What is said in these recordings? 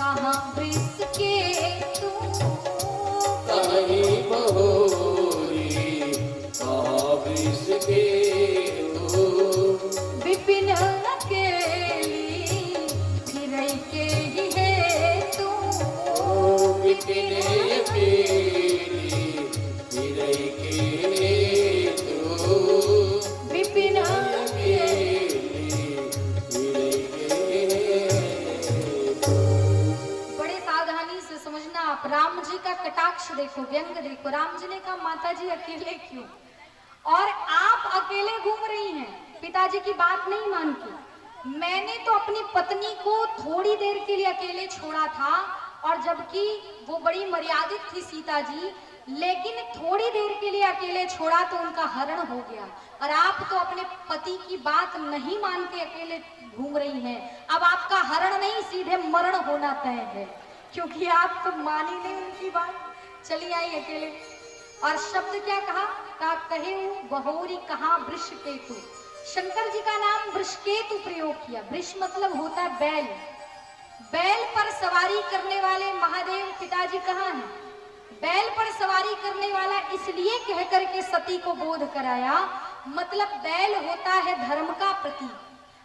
कहाँ वृष के तू, कहीं बहोरी कहाँ वृष के तू, विपिन अकेली फिरै के ही है तू, विपिन अकेली फिरै के तू, विपिन अकेली फिरै के तू। बड़े सावधानी से समझना आप। राम जी का कटाक्ष देखो, व्यंग देखो। राम जी ने कहा माता जी अकेले क्यों, और आप अकेले घूम रही हैं, पिताजी की बात नहीं मानती। मैंने तो अपनी पत्नी को थोड़ी देर के लिए अकेले छोड़ा था, और जबकि वो बड़ी मर्यादित थी सीता जी, लेकिन थोड़ी देर के लिए अकेले छोड़ा तो उनका हरण हो गया। और आप तो अपने पति की बात नहीं मान के अकेले घूम रही हैं। अब आपका हरण नहीं, सीधे मरण होना तय है, क्योंकि आप तो मानी नहीं उनकी बात, चली आई अकेले। और शब्द क्या कहा, कहे बहोरी कहाँ वृष केतु। शंकर जी का नाम वृषकेतु प्रयोग किया। वृष मतलब होता है बैल। बैल पर सवारी करने वाले महादेव पिताजी कहाँ हैं? बैल पर सवारी करने वाला इसलिए कह करके सती को बोध कराया, मतलब बैल होता है धर्म का प्रतीक।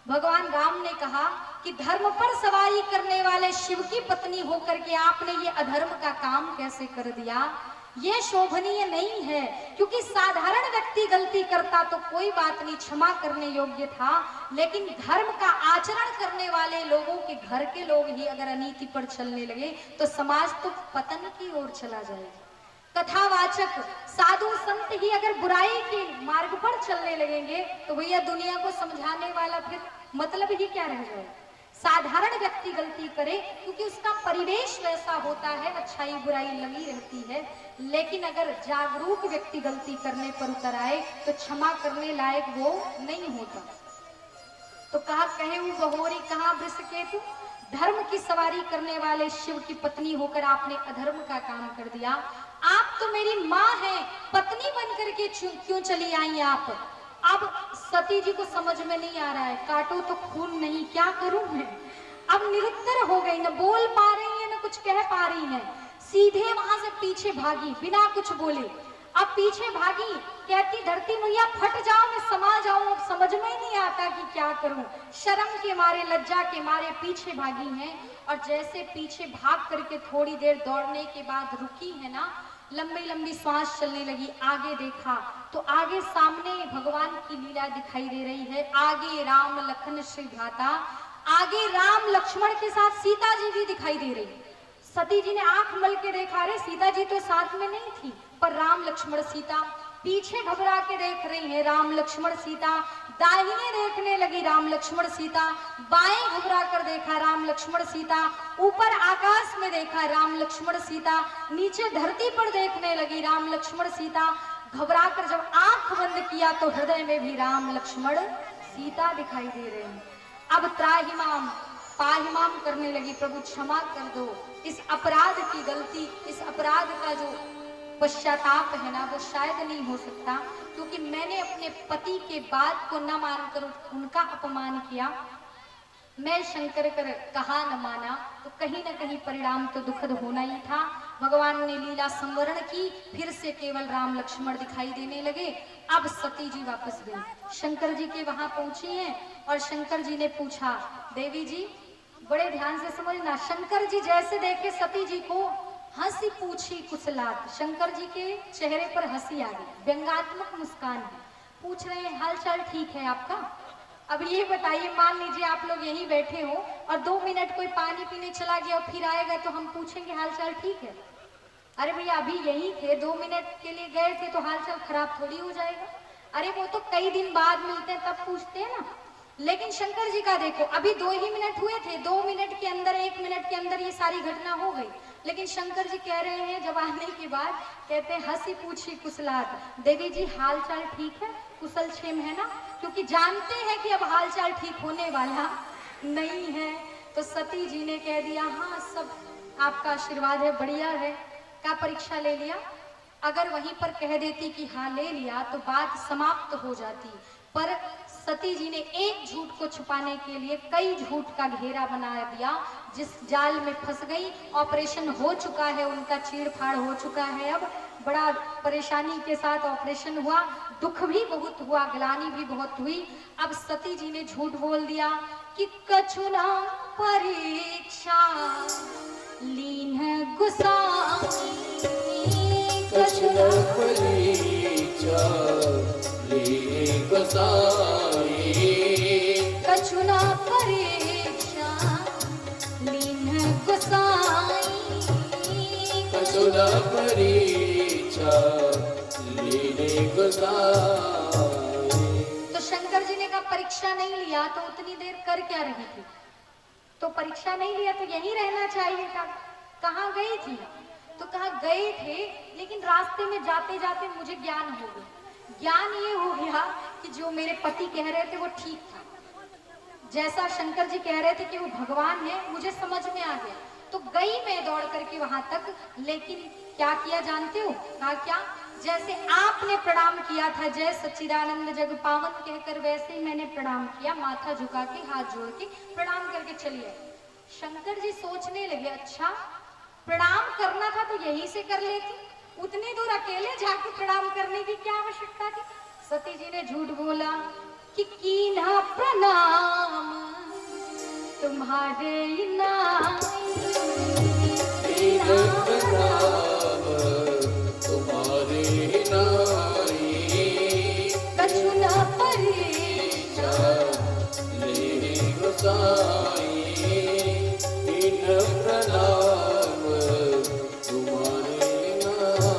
भगवान राम ने कहा कि धर्म पर सवारी करने वाले शिव की पत्नी होकर के आपने ये अधर्म का काम कैसे कर दिया, ये शोभनीय नहीं है। क्योंकि साधारण व्यक्ति गलती करता तो कोई बात नहीं, क्षमा करने योग्य था, लेकिन धर्म का आचरण करने वाले लोगों के घर के लोग ही अगर अनीति पर चलने लगे तो समाज तो पतन की ओर चला जाएगा। कथावाचक साधु संत ही अगर बुराई के मार्ग पर चलने लगेंगे तो भैया दुनिया को समझाने वाला फिर मतलब ही क्या रह जाएगा। साधारण व्यक्ति गलती करे क्योंकि उसका परिवेश वैसा होता है, अच्छाई बुराई लगी रहती है, लेकिन अगर जागरूक व्यक्ति गलती करने पर उतर आए तो क्षमा करने लायक वो नहीं होता। तो कहा कहे वो बहोरी कहाँ वृषकेतु, धर्म की सवारी करने वाले शिव की पत्नी होकर आपने अधर्म का काम कर दिया। आप तो मेरी माँ हैं, पत्नी बन करके क्यों चली आई आप? अब सती जी को समझ में नहीं आ रहा है, काटो तो खून नहीं, क्या करूं मैं? अब निरुत्तर हो गई, न बोल पा रही है न कुछ कह पा रही है। सीधे वहां से पीछे भागी बिना कुछ बोले। अब पीछे भागी, कहती धरती मैया फट जाओ, मैं समा जाऊं। अब समझ में ही नहीं आता कि क्या करूं। शर्म के मारे लज्जा के मारे पीछे भागी हैं, और जैसे पीछे भाग करके थोड़ी देर दौड़ने के बाद रुकी है ना, लंबी लंबी सांस चलने लगी। आगे देखा तो आगे सामने भगवान की लीला दिखाई दे रही है। आगे राम लखन श्री भ्राता, आगे राम लक्ष्मण के साथ सीता जी भी दिखाई दे रही। सती जी ने आंख मल के देखा, अरे सीता जी तो साथ में नहीं थी, पर राम लक्ष्मण सीता। पीछे घबरा के देख रही है राम लक्ष्मण सीता, दाहिने देखने लगी राम लक्ष्मण सीता, बाएं घबरा कर देखा राम लक्ष्मण सीता, ऊपर आकाश में देखा राम लक्ष्मण सीता, नीचे धरती पर देखने लगी राम लक्ष्मण सीता। घबरा कर जब आंख बंद किया तो हृदय में भी राम लक्ष्मण सीता दिखाई दे रहे हैं। अब त्राहिमाम पाहिमाम करने लगी, प्रभु क्षमा कर दो, इस अपराध की गलती, इस अपराध का जो पश्चाताप है ना वो शायद नहीं हो सकता, क्योंकि मैंने अपने पति के बात को न मानकर उनका अपमान किया। मैं शंकर कर कहा न माना तो कहीं न कहीं परिणाम तो दुखद होना ही था। भगवान ने लीला संवरण की, फिर से केवल राम लक्ष्मण दिखाई देने लगे। अब सती जी वापस गई, शंकर जी के वहां पहुंची हैं, और शंकर जी ने पूछा, देवी जी बड़े ध्यान से समझना, शंकर जी जैसे देखे सती जी को हंसी पूछी कुशलात, शंकर जी के चेहरे पर हंसी आ गई, व्यंगात्मक मुस्कान है। पूछ रहे हैं हाल चाल ठीक है आपका? अब ये बताइए, मान लीजिए आप लोग यहीं बैठे हो और 2 मिनट कोई पानी पीने चला गया और फिर आएगा तो हम पूछेंगे हाल चाल ठीक है? अरे भैया अभी यहीं थे, 2 मिनट के लिए गए थे तो हाल चाल खराब थोड़ी हो जाएगा। अरे वो तो कई दिन बाद मिलते हैं तब पूछते हैं ना। लेकिन शंकर जी का देखो, अभी 2 ही मिनट हुए थे, 2 मिनट के अंदर 1 मिनट के अंदर ये सारी घटना हो गई। लेकिन शंकर जी कह रहे हैं जब आने के बाद, कहते हैं हंसी पूछी कुशलात, देवी जी हाल चाल ठीक है, कुशल क्षेम है ना? क्योंकि जानते हैं कि अब हाल चाल ठीक होने वाला नहीं है। तो सती जी ने कह दिया हाँ सब आपका आशीर्वाद है, बढ़िया है। का परीक्षा ले लिया? अगर वहीं पर कह देती कि हाँ ले लिया तो बात समाप्त हो जाती, पर सती जी ने एक झूठ को छुपाने के लिए कई झूठ का घेरा बना दिया, जिस जाल में फंस गई। ऑपरेशन हो चुका है, उनका चीड़-फाड़ हो चुका है। अब बड़ा परेशानी के साथ ऑपरेशन हुआ, दुख भी बहुत हुआ, ग्लानि भी बहुत हुई। अब सती जी ने झूठ बोल दिया कि कछु ना परीक्षा लीन गुसाई, कछु न परीक्षा लीन गोसाई, कछु ना परीक्षा लीन गुसाई, कछु न परीक्षा लीन गोसाई। तो शंकर जी ने कहा परीक्षा नहीं लिया तो उतनी देर कर क्या रही थी? तो परीक्षा नहीं लिया तो यहीं रहना चाहिए था। कहाँ गई थी? तो कहा गए थे, लेकिन रास्ते में जाते जाते मुझे ज्ञान हो गया। ज्ञान ये हो गया कि जो मेरे पति कह रहे थे वो ठीक था, जैसा शंकर जी कह रहे थे कि वो भगवान है, मुझे समझ में आ गया। तो गई मैं दौड़ करके वहां तक, लेकिन क्या किया जानते हो? कहा क्या? जैसे आपने प्रणाम किया था जय सच्चिदानंद जग पावन कहकर, वैसे ही मैंने प्रणाम किया, माथा झुका के हाथ जोड़ के प्रणाम करके चली आई। शंकर जी सोचने लगे, अच्छा प्रणाम करना था तो यहीं से कर लेती, उतनी दूर अकेले जाके प्रणाम करने की क्या आवश्यकता थी? सती जी ने झूठ बोला कि कीन्हा प्रणाम तुम्हारे नाम, कीन्हा प्रणाम तुम्हारे नाई, कछु न परीक्षा लीन गोसाई, कीन्हा प्रणाम तुम्हारे नाई।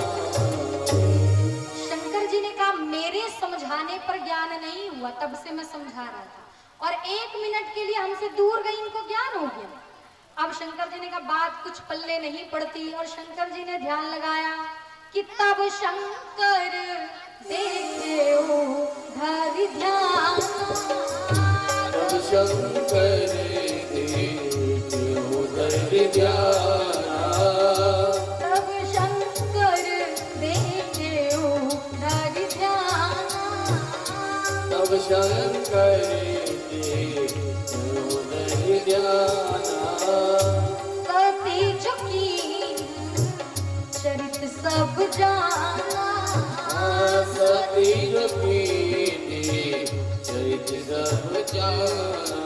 शंकर जी ने कहा मेरे समझाने पर ज्ञान नहीं हुआ, तब से मैं समझा रहा था, और 1 मिनट के लिए हमसे दूर गई, इनको ज्ञान हो गया। अब शंकर जी ने कहा बात कुछ पल्ले नहीं पड़ती, और शंकर जी ने ध्यान लगाया कि तब शंकर देखे ओ धरि ध्यान, तब शंकर देखे उधर ध्याना, तब शंकर देखे ओ धरि ध्यान, तब शंकर देखे उधर ध्याना, सती झुकी चरित सब जाना, सती रुपीने चरित सब जाना।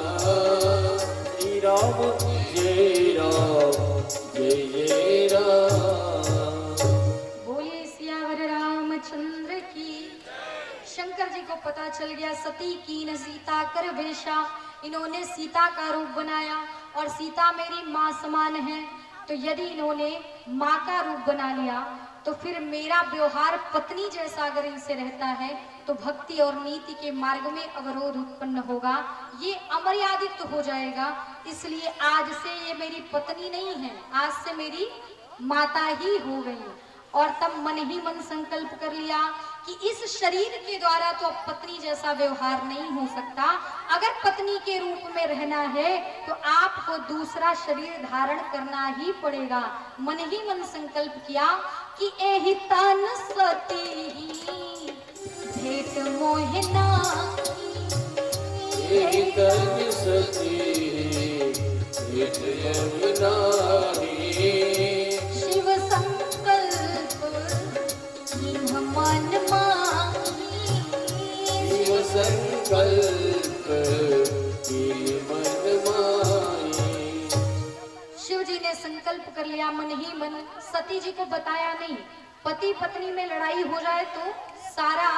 श्री राम जय राम जय जय राम। बोलिए सियावर रामचंद्र की। शंकर जी को पता चल गया सती कीन सीता कर वेशा, इन्होंने सीता का रूप बनाया और सीता मेरी माँ समान है, तो यदि इन्होंने माँ का रूप बना लिया तो फिर मेरा व्यवहार पत्नी जैसा अगर इनसे रहता है तो भक्ति और नीति के मार्ग में अवरोध उत्पन्न होगा, ये अमर्यादित हो जाएगा। इसलिए आज से ये मेरी पत्नी नहीं है, आज से मेरी माता ही हो गई। और तब मन ही मन संकल्प कर लिया कि इस शरीर के द्वारा तो अब पत्नी जैसा व्यवहार नहीं हो सकता, अगर पत्नी के रूप में रहना है तो आपको दूसरा शरीर धारण करना ही पड़ेगा। मन ही मन संकल्प किया कि एहि तन सती भेंट मोहिना, एहि तन सती भेंट मोहिनारी, शिव संकल्प इन्ह मन माही, शिव संकल्प की मन माही। शिव जी ने संकल्प कर लिया मन ही मन, सती जी को बताया नहीं। पति पत्नी में लड़ाई हो जाए तो सारा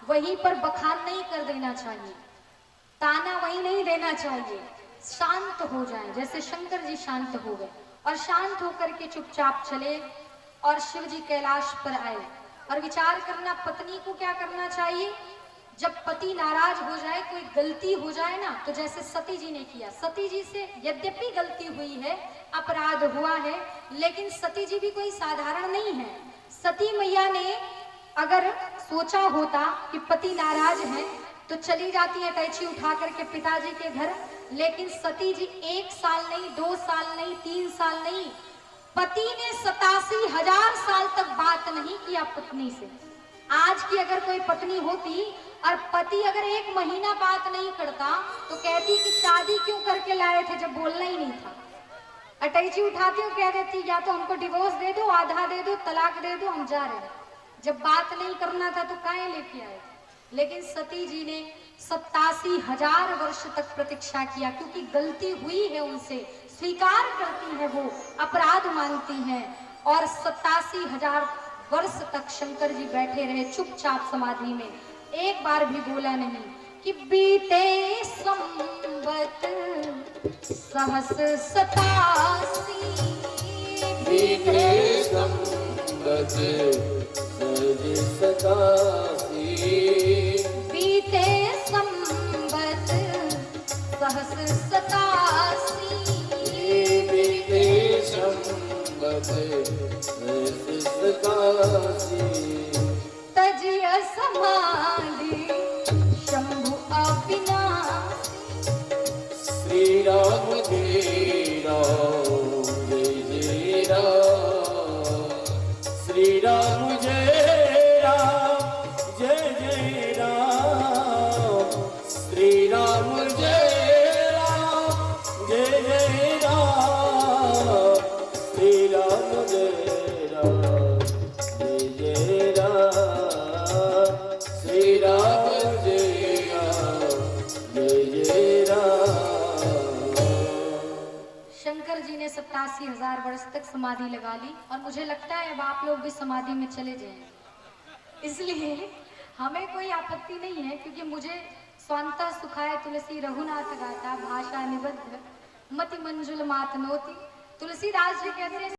वहीं पर बखान नहीं कर देना चाहिए, ताना वहीं नहीं देना चाहिए, शांत हो जाए। जैसे शंकर जी शांत हो गए और शांत होकर के चुपचाप चले और शिव जी कैलाश पर आए। और विचार करना पत्नी को क्या करना चाहिए, जब पति नाराज हो जाए, कोई गलती हो जाए ना, तो जैसे सती जी ने किया, सती जी से यद्यपि गलती हुई है, अपराध हुआ है, लेकिन सती जी भी कोई साधारण नहीं है। सती मैया ने अगर सोचा होता कि पति नाराज है तो चली जाती है कैची उठा करके पिताजी के घर, लेकिन सती जी 1 साल नहीं, 2 साल नहीं, 3 साल नहीं, पति ने 87,000 साल तक बात नहीं किया पत्नी से। आज की अगर कोई पत्नी होती और पति अगर 1 महीना बात नहीं करता तो कहती कि शादी क्यों करके लाए थे जब बोलना ही नहीं था। अटैची उठाती और कह देती या तो हमको डिवोर्स दे दो, आधा दे दो, तलाक दे दो, हम जा रहे हैं। जब बात नहीं करना था तो काहे लेके आए थे। लेकिन सती जी ने 87,000 वर्ष तक प्रतीक्षा किया, क्योंकि गलती हुई है उनसे, स्वीकार करती है, वो अपराध मानती हैं। और 87,000 वर्ष तक शंकर जी बैठे रहे चुपचाप समाधि में, एक बार भी बोला नहीं कि बीते संवत सहस 87 बीते संवत सहज 87 बीते संवत सहस 87 बीते संवत सहज 87 तजिय समाधि शंभु अविनाशी। श्री राम जय राम जय जय राम श्री राम जय राम जय जय राम श्री राम जय राम जय जय राम श्री राम जय राम जय जय राम श्री राम जय राम जय जय राम। शंकर जी ने 87,000 वर्ष तक समाधि लगा ली और मुझे लगता है अब आप लोग भी समाधि में चले जाएं। इसलिए हमें कोई आपत्ति नहीं है, क्योंकि मुझे स्वांता सुखाय तुलसी रघुनाथ गाता भाषा निबद्ध मति मंजुल मात नोती। तुलसीदास जी कहते हैं